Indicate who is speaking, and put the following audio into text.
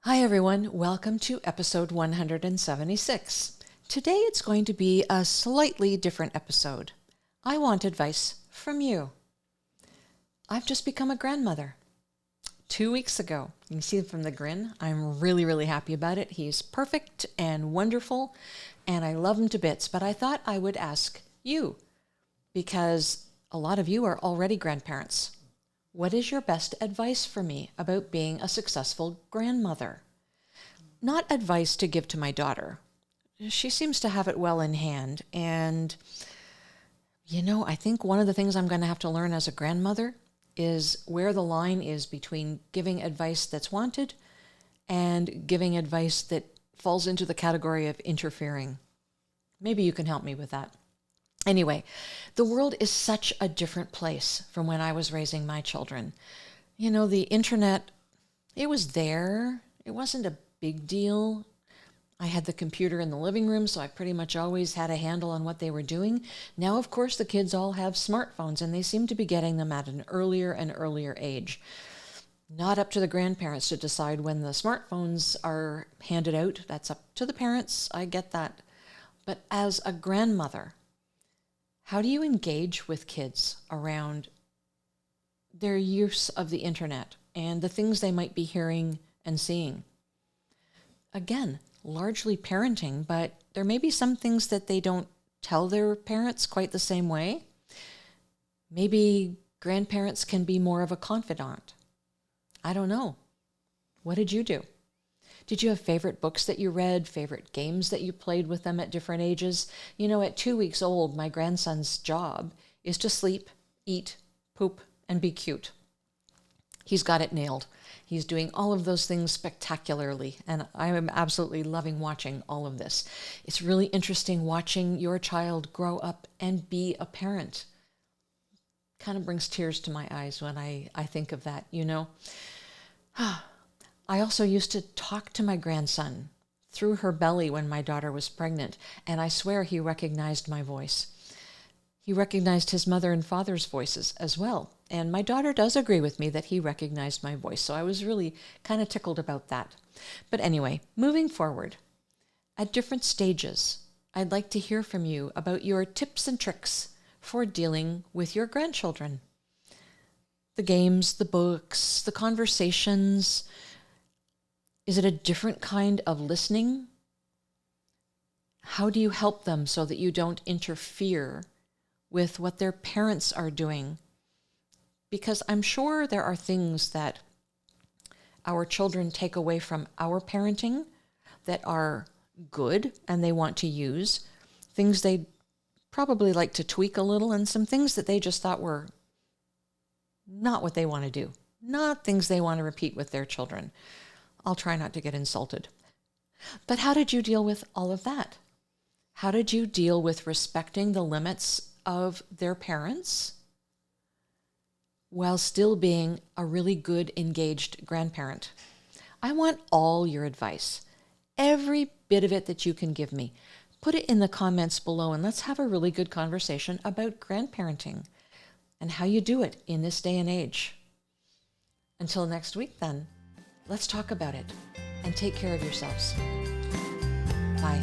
Speaker 1: Hi everyone, welcome to episode 176. Today it's going to be a slightly different episode. I want advice from you. I've just become a grandmother 2 weeks ago. You can see from the grin, I'm really happy about it. He's perfect and wonderful and I love him to bits, but I thought I would ask you because a lot of you are already grandparents. What is your best advice for me about being a successful grandmother? Not advice to give to my daughter. She seems to have it well in hand. And, I think one of the things I'm going to have to learn as a grandmother is where the line is between giving advice that's wanted and giving advice that falls into the category of interfering. Maybe you can help me with that. Anyway, the world is such a different place from when I was raising my children. The internet, it was there. It wasn't a big deal. I had the computer in the living room, so I pretty much always had a handle on what they were doing. Now, of course, the kids all have smartphones, and they seem to be getting them at an earlier and earlier age. Not up to the grandparents to decide when the smartphones are handed out. That's up to the parents. I get that. But as a grandmother, how do you engage with kids around their use of the internet and the things they might be hearing and seeing? Again, largely parenting, but there may be some things that they don't tell their parents quite the same way. Maybe grandparents can be more of a confidant. I don't know. What did you do? Did you have favorite books that you read, favorite games that you played with them at different ages? At 2 weeks old, my grandson's job is to sleep, eat, poop, and be cute. He's got it nailed. He's doing all of those things spectacularly, and I am absolutely loving watching all of this. It's really interesting watching your child grow up and be a parent. Kind of brings tears to my eyes when I think of that, I also used to talk to my grandson through her belly when my daughter was pregnant, and I swear he recognized my voice. He recognized his mother and father's voices as well, and my daughter does agree with me that he recognized my voice, so I was really kind of tickled about that. But anyway, moving forward, at different stages, I'd like to hear from you about your tips and tricks for dealing with your grandchildren. The games, the books, the conversations. Is it a different kind of listening? How do you help them so that you don't interfere with what their parents are doing? Because I'm sure there are things that our children take away from our parenting that are good and they want to use, things they probably like to tweak a little, and some things that they just thought were not what they want to do, not things they want to repeat with their children. I'll try not to get insulted. But how did you deal with all of that? How did you deal with respecting the limits of their parents while still being a really good, engaged grandparent? I want all your advice, every bit of it that you can give me. Put it in the comments below and let's have a really good conversation about grandparenting and how you do it in this day and age. Until next week then. Let's talk about it and take care of yourselves. Bye.